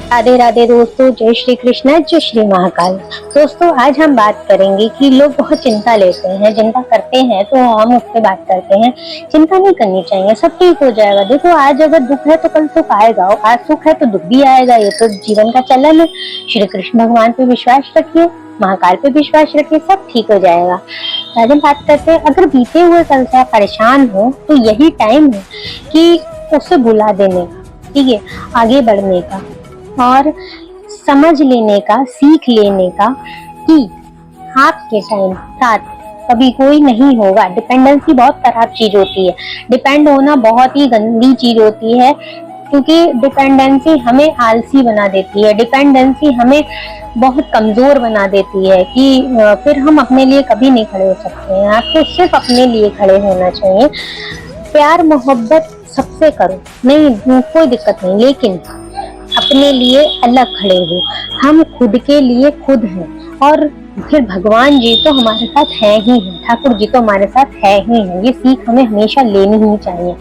राधे राधे दोस्तों, जय श्री कृष्ण, जय श्री महाकाल। दोस्तों, आज हम बात करेंगे कि लोग बहुत चिंता लेते हैं, चिंता करते हैं, तो हम उस पर बात करते हैं। चिंता नहीं करनी चाहिए, सब ठीक हो जाएगा। देखो, आज अगर दुख है तो कल सुख आएगा, और आज सुख है तो दुख भी आएगा। ये तो जीवन का चलन है। श्री कृष्ण भगवान पे विश्वास रखिए, महाकाल पे विश्वास रखिए, सब ठीक हो जाएगा। आज हम बात करते हैं, अगर बीते हुए कल से आप परेशान हो तो यही टाइम है कि उसे भुला देने का, ठीक है, आगे बढ़ने का और समझ लेने का, सीख लेने का कि आपके टाइम साथ कभी कोई नहीं होगा। डिपेंडेंसी बहुत खराब चीज होती है। डिपेंड होना बहुत ही गंदी चीज होती है, क्योंकि डिपेंडेंसी हमें आलसी बना देती है। डिपेंडेंसी हमें बहुत कमजोर बना देती है कि फिर हम अपने लिए कभी नहीं खड़े हो सकते हैं। आपको सिर्फ अपने लिए खड़े होना चाहिए। प्यार मोहब्बत सबसे करो, नहीं कोई दिक्कत नहीं, लेकिन अपने लिए अलग खड़े हो। हम खुद के लिए खुद हैं, और फिर भगवान जी तो हमारे साथ है ही है, ठाकुर जी तो हमारे साथ है ही है। ये सीख हमें हमेशा लेनी ही चाहिए।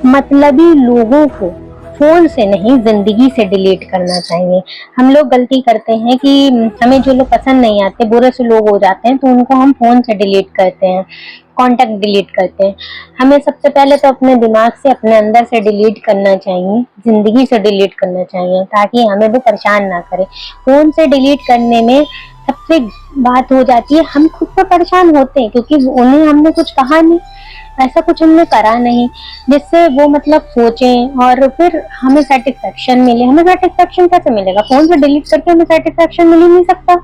मतलबी लोगों को फोन से नहीं, जिंदगी से डिलीट करना चाहिए। हम लोग गलती करते हैं कि हमें जो लोग पसंद नहीं आते, बुरे से लोग हो जाते हैं, तो उनको हम फोन से डिलीट करते हैं, कांटेक्ट डिलीट करते हैं। हमें सबसे पहले तो अपने दिमाग से, अपने अंदर से डिलीट करना चाहिए, जिंदगी से डिलीट करना चाहिए, ताकि हमें वो परेशान ना करे। फोन से डिलीट करने में सबसे बात हो जाती है, हम खुद तो परेशान होते हैं, क्योंकि उन्हें हमने कुछ कहा नहीं, ऐसा कुछ हमने करा नहीं जिससे वो मतलब सोचें और फिर हमें सेटिस्फेक्शन मिले। हमें सेटिस्फेक्शन कैसे मिलेगा? फोन से डिलीट करके हमें सेटिस्फेक्शन मिल ही नहीं सकता।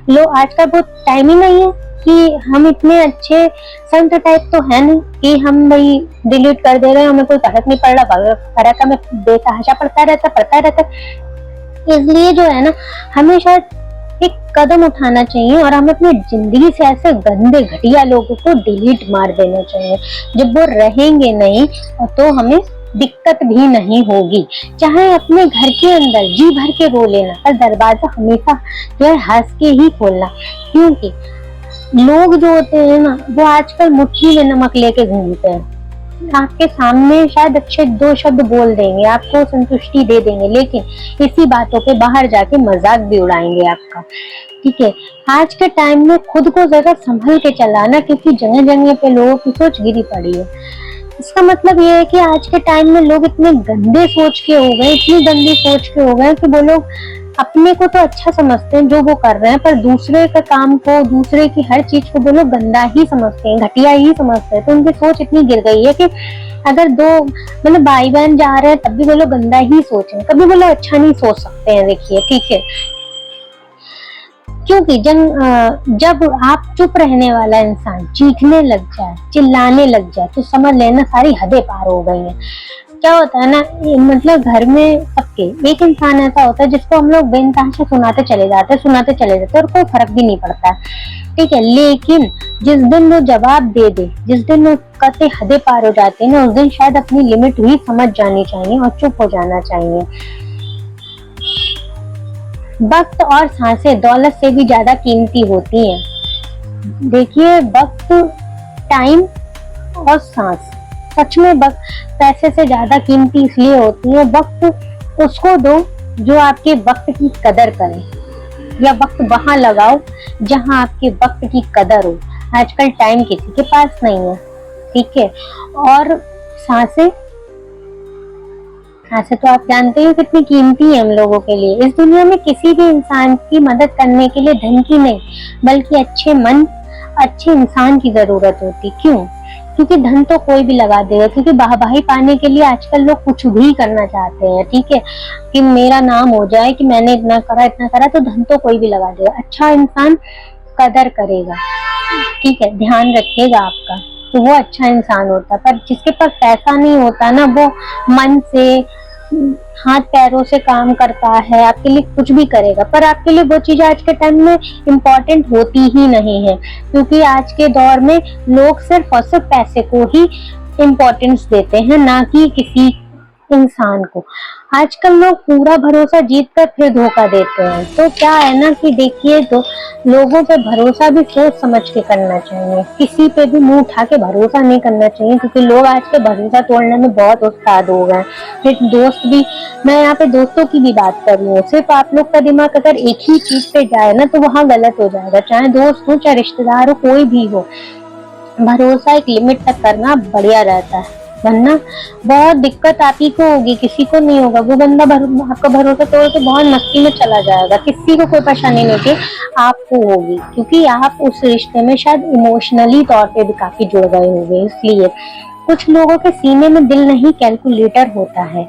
लो, आज का वो टाइम ही नहीं है कि हम इतने अच्छे संत टाइप तो है नहीं कि हम भाई डिलीट कर दे रहे हैं, हमें कोई फर्क नहीं पड़ रहा। फर्क हमें बेतहाशा पड़ता रहता। इसलिए जो है ना, हमेशा एक कदम उठाना चाहिए और हमें अपनी जिंदगी से ऐसे गंदे घटिया लोगों को डिलीट मार देना चाहिए। जब वो रहेंगे नहीं तो हमें दिक्कत भी नहीं होगी। चाहे अपने घर के अंदर जी भर के रो लेना, पर दरवाजा हमेशा जो है हंस के ही खोलना, क्योंकि लोग जो होते हैं ना, वो आजकल मुट्ठी में नमक लेके घूमते हैं। आपके सामने शायद अच्छे दो शब्द बोल देंगे, आपको संतुष्टि दे देंगे, लेकिन इसी बातों पे बाहर जाके मजाक भी उड़ाएंगे आपका। ठीक है, आज के टाइम में खुद को जरा संभल के चलाना, क्योंकि जगह जगह पे लोगों की सोच गिरी पड़ी है। इसका मतलब ये है कि आज के टाइम में लोग इतने गंदे सोच के हो गए, इतनी गंदी सोच के हो गए कि वो लोग अपने को तो अच्छा समझते हैं जो वो कर रहे हैं, पर दूसरे के काम को, दूसरे की हर चीज को वो लोग गंदा ही समझते हैं, घटिया ही समझते हैं। तो उनकी सोच इतनी गिर गई है कि अगर दो मतलब भाई बहन जा रहे हैं तब भी वो लोग गंदा ही सोचें, कभी वो लोग अच्छा नहीं सोच सकते हैं। देखिए, ठीक है, क्योंकि जब आप चुप रहने वाला इंसान चीखने लग जाए, चिल्लाने लग जाए, तो समझ लेना सारी हदें पार हो गई हैं। क्या होता है ना, मतलब घर में सबके एक इंसान ऐसा होता है जिसको हम लोग बेनतहाशा सुनाते चले जाते और कोई फर्क भी नहीं पड़ता, ठीक है। लेकिन जिस दिन वो जवाब दे दे, जिस दिन वो कते हदें पार हो जाते हैं ना, उस दिन शायद अपनी लिमिट भी समझ जानी चाहिए और चुप हो जाना चाहिए। वक्त और सांसें दौलत से भी ज्यादा कीमती होती हैं। देखिए, वक्त, टाइम और सांस, सच में वक्त पैसे से ज्यादा कीमती इसलिए होती है। वक्त उसको दो जो आपके वक्त की कदर करे, या वक्त वहां लगाओ जहां आपके वक्त की कदर हो। आजकल टाइम किसी के पास नहीं है, ठीक है। और सांसें तो आप जानते हैं कितनी कीमती है हम लोगों के लिए। इस दुनिया में किसी भी इंसान की मदद करने के लिए धन की नहीं, बल्कि अच्छे मन, अच्छे इंसान की जरूरत होती। क्यों? क्योंकि धन तो कोई भी लगा देगा, क्योंकि वाहवाही पाने के लिए आजकल लोग कुछ भी करना चाहते हैं, ठीक है, कि मेरा नाम हो जाए, कि मैंने इतना करा, तो धन तो कोई भी लगा देगा। अच्छा इंसान कदर करेगा, ठीक है, ध्यान रखिएगा आपका, तो वो अच्छा इंसान होता। पर जिसके पास पैसा नहीं होता ना, वो मन से, हाथ पैरों से काम करता है, आपके लिए कुछ भी करेगा, पर आपके लिए वो चीज आज के टाइम में इम्पोर्टेंट होती ही नहीं है, क्योंकि आज के दौर में लोग सिर्फ और सिर्फ पैसे को ही इम्पोर्टेंस देते हैं, ना कि किसी इंसान को। आजकल लोग पूरा भरोसा जीत कर फिर धोखा देते हैं। तो क्या है ना कि देखिए, तो लोगों पे भरोसा भी सोच समझ के करना चाहिए, किसी पे भी मुंह उठा के भरोसा नहीं करना चाहिए, क्योंकि लोग आज के भरोसा तोड़ने में बहुत उस्ताद हो गए। फिर दोस्त भी, मैं यहाँ पे दोस्तों की भी बात कर रही हूँ, सिर्फ आप लोग का दिमाग अगर एक ही चीज पे जाए ना तो वहाँ गलत हो जाएगा, चाहे दोस्त हो चाहे रिश्तेदार हो कोई भी हो। भरोसा एक लिमिट तक करना बढ़िया रहता है, वरना बहुत दिक्कत आप ही को होगी, किसी को नहीं होगा। वो बंदा आपका भरोसा तोड़ के बहुत मस्ती में चला जाएगा, किसी को कोई परेशानी नहीं होगी, आपको होगी, क्योंकि आप उस रिश्ते में शायद इमोशनली तौर पे भी काफी जुड़ गए होंगे। इसलिए कुछ लोगों के सीने में दिल नहीं कैलकुलेटर होता है,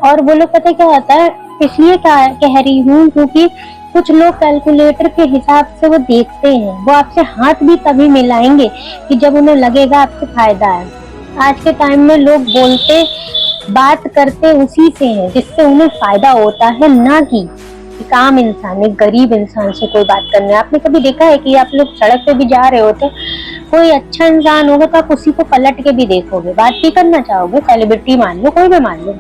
और वो लोग पता क्या होता है, इसलिए कह रही हूँ क्योंकि कुछ लोग कैलकुलेटर के हिसाब से वो देखते हैं, वो आपसे हाथ भी तभी मिलाएंगे कि जब उन्हें लगेगा आपसे फायदा है। आज के टाइम में लोग बोलते बात करते उसी से हैं जिससे उन्हें फायदा होता है, ना कि एक आम इंसान, एक गरीब इंसान से कोई बात करने। आपने कभी देखा है कि आप लोग सड़क पे भी जा रहे होते, कोई अच्छा इंसान होगा तो आप उसी को पलट के भी देखोगे, बात भी करना चाहोगे, सेलिब्रिटी मान लो, कोई भी मान लो,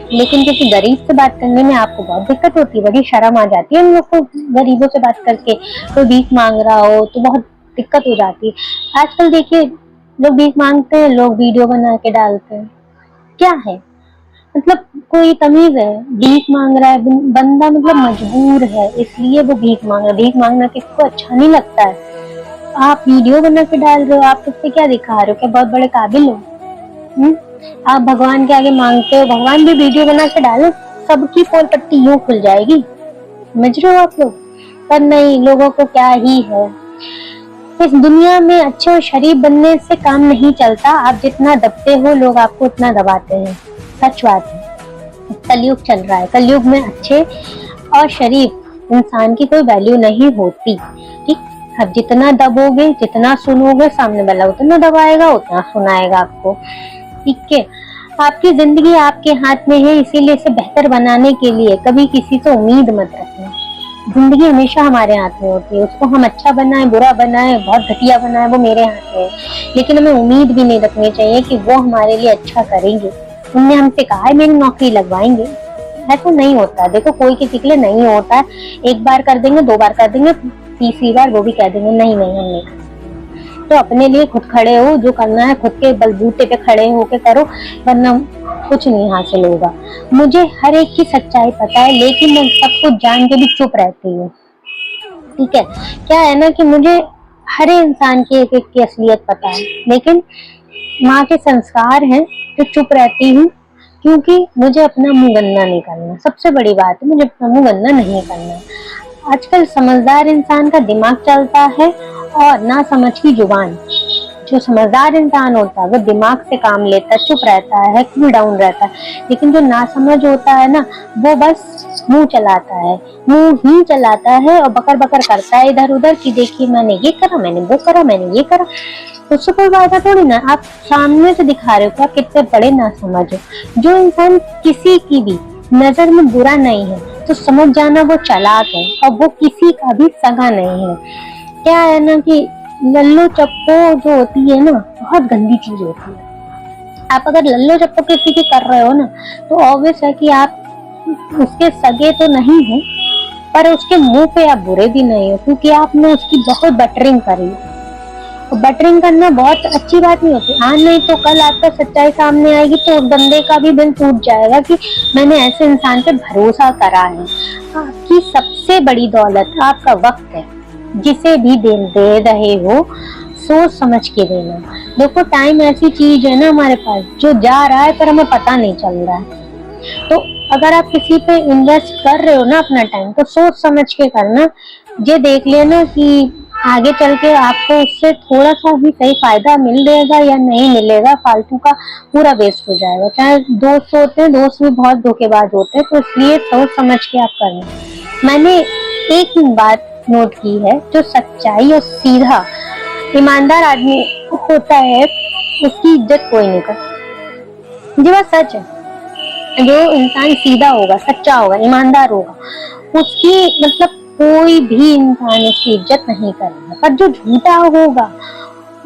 लेकिन किसी गरीब से बात करने में आपको बहुत दिक्कत होती है, बड़ी शर्म आ जाती है हम लोग को गरीबों से बात करके। कोई भीख मांग रहा हो तो बहुत दिक्कत हो जाती है। आजकल देखिए, लोग भीख मांगते हैं, लोग वीडियो बना के डालते हैं, क्या है मतलब, कोई तमीज है? भीख मांग रहा है बंदा, मतलब मजबूर है इसलिए वो भीख मांग रहा है। भीख मांगना किसी को अच्छा नहीं लगता है, आप वीडियो बना के डाल रहे हो, आप उससे क्या दिखा रहे हो, क्या बहुत बड़े काबिल हो? आप भगवान के आगे मांगते हो, भगवान भी वीडियो बना के डालो, सबकी पोल पट्टी यूं खुल जाएगी, समझ रहे हो आप लोग? पर नहीं, लोगों को क्या ही है। इस दुनिया में अच्छे और शरीफ बनने से काम नहीं चलता, आप जितना दबते हो लोग आपको उतना दबाते हैं, सच बात है। कलयुग चल रहा है, कलयुग में अच्छे और शरीफ इंसान की कोई वैल्यू नहीं होती, ठीक? अब जितना दबोगे, जितना सुनोगे, सामने वाला उतना दबाएगा, उतना सुनाएगा आपको, ठीक है? आपकी जिंदगी आपके हाथ में है, इसीलिए इसे बेहतर बनाने के लिए कभी किसी से उम्मीद मत रखना। जिंदगी हमेशा हमारे हाथ में होती है, उसको हम अच्छा बनाए, बुरा बनाए, बहुत घटिया बनाए, वो मेरे हाथ में है, लेकिन हमें उम्मीद भी नहीं रखनी चाहिए कि वो हमारे लिए अच्छा करेंगे। उनने हमसे कहा है मेरी नौकरी लगवाएंगे, ऐसा नहीं होता। देखो, कोई किसी के लिए नहीं होता है, एक बार कर देंगे, दो बार कर देंगे, तीसरी बार वो भी कह देंगे नहीं नहीं हम नहीं। तो अपने लिए खुद खड़े हो, जो करना है खुद के बलबूते पे खड़े होके करो, वरना कुछ नहीं हासिल होगा। मुझे हर एक की सच्चाई पता है, लेकिन मैं सब कुछ जान के भी चुप रहती हूँ, ठीक है? क्या है ना कि मुझे हर इंसान की एक एक की असलियत पता है, लेकिन माँ के संस्कार हैं तो चुप रहती हूँ, क्योंकि मुझे अपना मुंह गंदा नहीं करना। सबसे बड़ी बात है, मुझे अपना मुंह गंदा नहीं करना। आजकल समझदार इंसान का दिमाग चलता है और ना समझ की जुबान। जो समझदार इंसान होता है वो दिमाग से काम लेता है, चुप रहता है, कूल डाउन रहता है, लेकिन जो नासमझ होता है ना, वो बस मुंह चलाता है, मुंह ही चलाता है और बकर बकर करता है इधर उधर कि देखिए मैंने ये करा, मैंने वो करा, मैंने ये करा। उससे कोई फायदा थोड़ी ना, आप सामने से दिखा रहे हो कि आप कितने बड़े नासमझ हो। जो इंसान किसी की भी नजर में बुरा नहीं है तो समझ जाना वो चालाक है, और वो किसी का भी सगा नहीं है। क्या है ना कि लल्लो चप्पो जो होती है ना, बहुत गंदी चीज होती है। आप अगर लल्लो चप्पो किसी की कर रहे हो ना, तो ऑब्वियस है कि आप उसके सगे तो नहीं हो, पर उसके मुंह पे आप बुरे भी नहीं हो, क्योंकि आपने उसकी बहुत बटरिंग करी। तो बटरिंग करना बहुत अच्छी बात नहीं होती। आज नहीं तो कल आपका सच्चाई सामने आएगी तो उस बंदे का भी दिल टूट जाएगा कि मैंने ऐसे इंसान पे भरोसा करा है। आपकी सबसे बड़ी दौलत आपका वक्त है, जिसे भी दे रहे हो सोच समझ के देना। देखो, टाइम ऐसी चीज है ना हमारे पास जो जा रहा है पर हमें पता नहीं चल रहा है। तो अगर आप किसी पे इन्वेस्ट कर रहे हो ना अपना टाइम, तो सोच समझ के करना। ये देख लेना कि आगे चल के आपको उससे थोड़ा सा भी सही फायदा मिलेगा या नहीं मिलेगा, फालतू का पूरा वेस्ट हो जाएगा। चाहे दोस्त होते हैं, दोस्त भी बहुत धोखेबाज होते हैं, तो इसलिए सोच समझ के आप करना। मैंने एक बात नोट की है, जो सच्चाई और सीधा ईमानदार आदमी होता है उसकी इज्जत कोई नहीं करता। ये बात सच है। जो इंसान सीधा होगा, सच्चा होगा, ईमानदार होगा, उसकी मतलब कोई भी इंसान उसकी इज्जत नहीं करेगा। पर जो झूठा होगा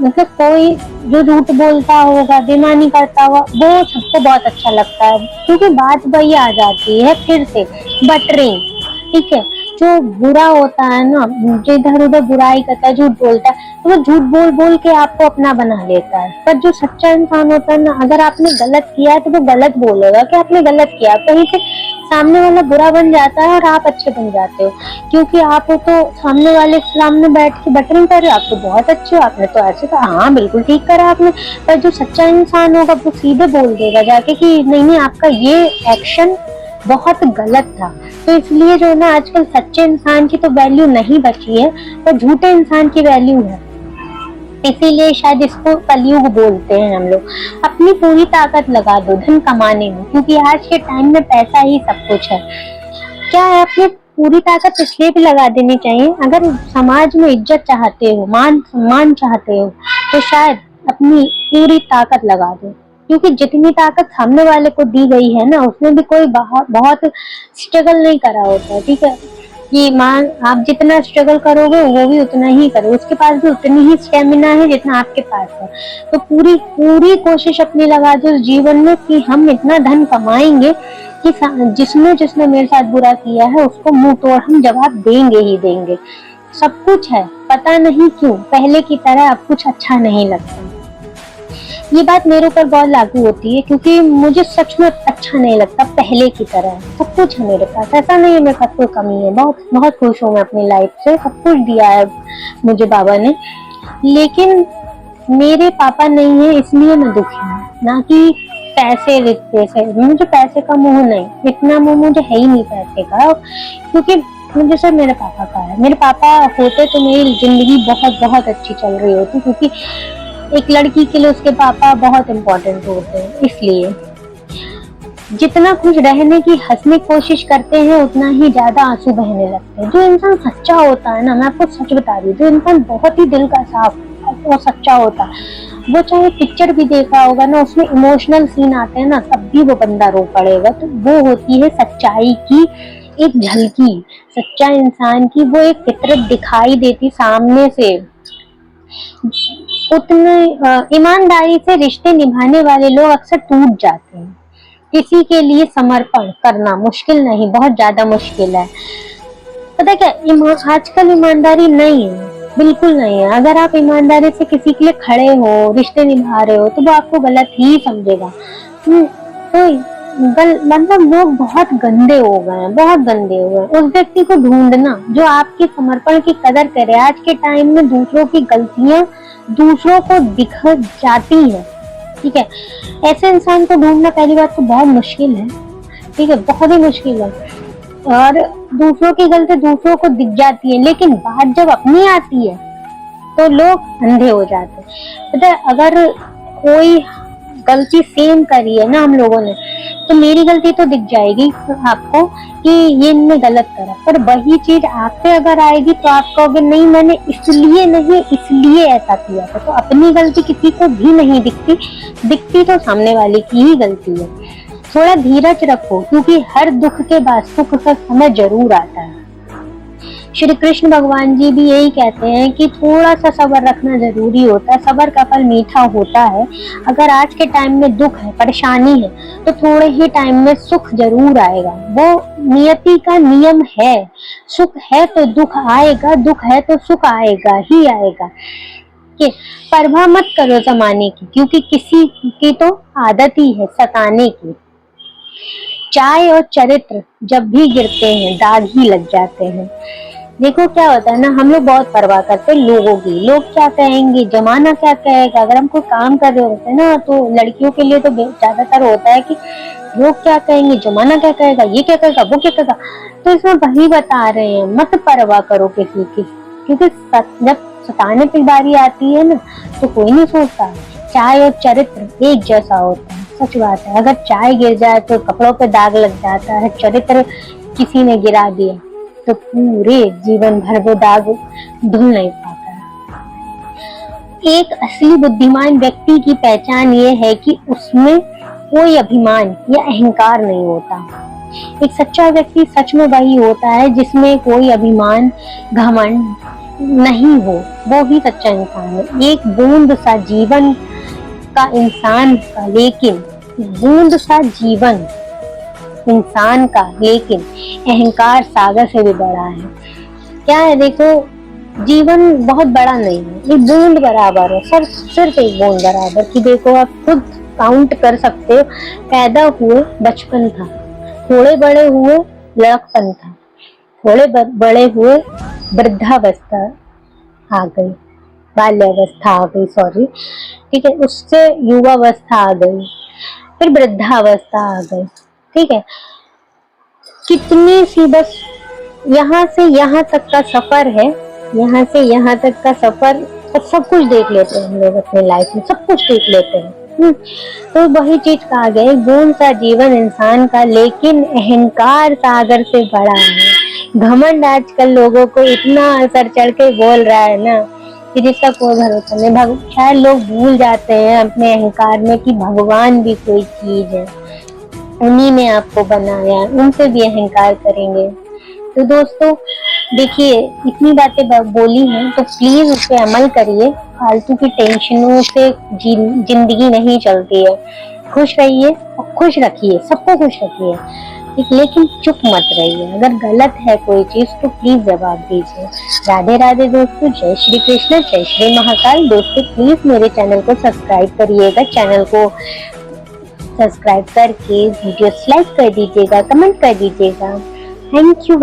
मतलब कोई जो झूठ बोलता होगा, बेईमानी करता होगा, वो सबको बहुत अच्छा लगता है, क्योंकि बात वही आ जाती है फिर से बटरिंग। ठीक है, जो बुरा होता है ना, जो इधर उधर बुराई करता है, झूठ बोलता है, तो वो झूठ बोल बोल के आपको अपना बना लेता है। पर जो सच्चा इंसान होता है ना, अगर आपने गलत किया है तो वो गलत बोलेगा कि आपने गलत किया, कहीं से सामने वाला बुरा बन जाता है और आप अच्छे बन जाते हो, क्योंकि आप तो सामने वाले के सामने बैठ के बटरिंग कर रहे हो, आप तो बहुत अच्छे हो, आपने तो ऐसे कहा, हाँ बिल्कुल ठीक करा आपने। पर जो सच्चा इंसान होगा वो सीधे बोल देगा जाके कि नहीं नहीं, आपका ये एक्शन बहुत गलत था। तो इसलिए जो है ना, आजकल सच्चे इंसान की तो वैल्यू नहीं बची है, पर झूठे इंसान की वैल्यू है। इसीलिए शायद इसको कलयुग बोलते हैं हम लोग। अपनी पूरी ताकत लगा दो धन कमाने में, क्योंकि आज के टाइम में पैसा ही सब कुछ है। क्या है, अपनी पूरी ताकत इसलिए भी लगा देनी चाहिए, अगर समाज में इज्जत चाहते हो, मान सम्मान चाहते हो, तो शायद अपनी पूरी ताकत लगा दो, क्योंकि जितनी ताकत सामने वाले को दी गई है ना, उसने भी कोई बहुत स्ट्रगल नहीं करा होता है। ठीक है, कि मान आप जितना स्ट्रगल करोगे वो भी उतना ही करोगे, उसके पास भी उतनी ही स्टेमिना है जितना आपके पास है। तो पूरी पूरी कोशिश अपनी लगा दो इस जीवन में कि हम इतना धन कमाएंगे कि जिसने जिसने मेरे साथ बुरा किया है उसको मुंह तोड़ हम जवाब देंगे ही देंगे। सब कुछ है, पता नहीं क्यों पहले की तरह अब कुछ अच्छा नहीं लगता। ये बात मेरे ऊपर बहुत लागू होती है, क्योंकि मुझे सच में अच्छा नहीं लगता पहले की तरह। सब कुछ है मेरे पास, ऐसा नहीं है मेरे पास कोई कमी है, बहुत बहुत खुश हूँ मैं अपनी लाइफ से, सब कुछ दिया है मुझे बाबा ने। लेकिन मेरे पापा नहीं है इसलिए मैं दुखी हूँ, ना कि पैसे से। मुझे पैसे का मोह नहीं, इतना मोह मुझे है ही नहीं पैसे का, क्योंकि मुझे सिर्फ मेरे पापा का है। मेरे पापा होते तो मेरी जिंदगी बहुत बहुत अच्छी चल रही होती, क्योंकि एक लड़की के लिए उसके पापा बहुत इम्पोर्टेंट होते हैं। इसलिए जितना खुश रहने की हंसने की कोशिश करते हैं, उतना ही ज्यादा आंसू बहने लगते हैं। जो इंसान सच्चा होता है ना, मैं आपको सच बता रही हूँ, जो इंसान बहुत ही दिल का साफ और सच्चा होता है, वो चाहे पिक्चर भी देखा होगा ना, उसमें इमोशनल सीन आते हैं ना, तब भी वो बंदा रो पड़ेगा। तो वो होती है सच्चाई की एक झलकी, सच्चा इंसान की वो एक फितरत दिखाई देती सामने से। उतने ईमानदारी से रिश्ते निभाने वाले लोग अक्सर टूट जाते हैं। किसी के लिए समर्पण करना मुश्किल नहीं, बहुत ज्यादा मुश्किल है। पता क्या, आजकल ईमानदारी नहीं है, बिल्कुल नहीं है। अगर आप ईमानदारी से किसी के लिए खड़े हो, रिश्ते निभा रहे हो, तो वो आपको गलत ही समझेगा। तो मतलब लोग बहुत गंदे हो गए हैं, बहुत गंदे हो गए। उस व्यक्ति को ढूंढना जो आपके समर्पण की कदर करे। आज के टाइम में दूसरों की गलतियां दूसरों को दिख जाती है। ठीक है, ऐसे इंसान को ढूंढना पहली बात तो बहुत मुश्किल है। ठीक है, बहुत ही मुश्किल है। और दूसरों की गलती दूसरों को दिख जाती है, लेकिन बात जब अपनी आती है तो लोग अंधे हो जाते हैं। पता है, अगर कोई गलती सेम करी है ना हम लोगों ने, तो मेरी गलती तो दिख जाएगी आपको कि ये इनने गलत करा, पर वही चीज आप पे अगर आएगी तो आप कहोगे नहीं, मैंने इसलिए नहीं, इसलिए ऐसा किया था। तो अपनी गलती किसी को भी नहीं दिखती, दिखती तो सामने वाले की ही गलती है। थोड़ा धीरज रखो, क्योंकि हर दुख के बाद सुख का समय जरूर आता है। श्री कृष्ण भगवान जी भी यही कहते हैं कि थोड़ा सा सब्र रखना जरूरी होता है, सब्र का फल मीठा होता है। अगर आज के टाइम में दुख है, परेशानी है, तो थोड़े ही टाइम में सुख जरूर आएगा। वो नियति का नियम है, सुख है तो दुख आएगा, दुख है तो सुख आएगा ही आएगा। परवाह मत करो जमाने की, क्योंकि किसी की तो आदत ही है सताने की। चाय और चरित्र जब भी गिरते हैं दाग ही लग जाते हैं। देखो क्या होता है ना, हम लोग बहुत परवाह करते हैं लोगों की, लोग क्या कहेंगे, जमाना क्या कहेगा। अगर हम कोई काम कर रहे होते हैं ना, तो लड़कियों के लिए तो ज्यादातर होता है कि लोग क्या कहेंगे, जमाना क्या कहेगा, ये क्या कहेगा, वो क्या कहेगा। तो इसमें वही बता रहे हैं, मत परवाह करो किसी की, क्योंकि जब सताने की बारी आती है ना, तो कोई नहीं सोचता। चाय और चरित्र एक जैसा होता है, सच बात है। अगर चाय गिर जाए तो कपड़ों पे दाग लग जाता है, चरित्र किसी ने गिरा दिया तो पूरे जीवन भर वो दाग धुल नहीं पाता। एक असली बुद्धिमान व्यक्ति की पहचान ये है कि उसमें कोई अभिमान या अहंकार नहीं होता। एक सच्चा व्यक्ति सच में वही होता है जिसमें कोई अभिमान, घमंड नहीं हो, वो ही सच्चा इंसान है। एक बूंद सा जीवन का इंसान का, लेकिन बूंद सा जीवन इंसान का, लेकिन अहंकार सागर से भी बड़ा है। क्या है, देखो, जीवन बहुत बड़ा नहीं है, एक बूंद बराबर है, सिर्फ एक बूंद बराबर कि देखो आप खुद काउंट कर सकते हो। पैदा हुए बचपन था, थोड़े बड़े हुए लड़कपन था, थोड़े बड़े हुए वृद्धावस्था आ गई, बाल्यावस्था आ गई, सॉरी, ठीक है, उससे युवावस्था आ गई, फिर वृद्धावस्था आ गई, ठीक है। कितनी सी बस यहाँ से यहाँ तक का सफर है, यहाँ से यहाँ तक का सफर, और सब कुछ देख लेते हैं हम लोग अपने लाइफ में, सब कुछ देख लेते हैं। तो वही चीज कहा गया, बूंद सा जीवन इंसान का, लेकिन अहंकार सागर से बड़ा है। घमंड आजकल लोगों को इतना असर चढ़ के बोल रहा है ना कि जिसका कोई भरोसा नहीं। शायद लोग भूल जाते हैं अपने अहंकार में कि भगवान भी कोई चीज है, उन्हीं ने आपको बनाया, उनसे भी अहंकार करेंगे। तो दोस्तों देखिए, इतनी बातें बोली हैं तो प्लीज उस पर अमल करिए। फालतू की टेंशनों से जिंदगी नहीं चलती है। खुश रहिए और खुश रखिए, सबको खुश रखिए, ठीक, लेकिन चुप मत रहिए। अगर गलत है कोई चीज तो प्लीज जवाब दीजिए। राधे राधे दोस्तों, जय श्री कृष्ण, जय श्री महाकाल। दोस्तों प्लीज मेरे चैनल को सब्सक्राइब करिएगा, चैनल को सब्सक्राइब करके वीडियो लाइक कर दीजिएगा, कमेंट कर दीजिएगा। Thank you.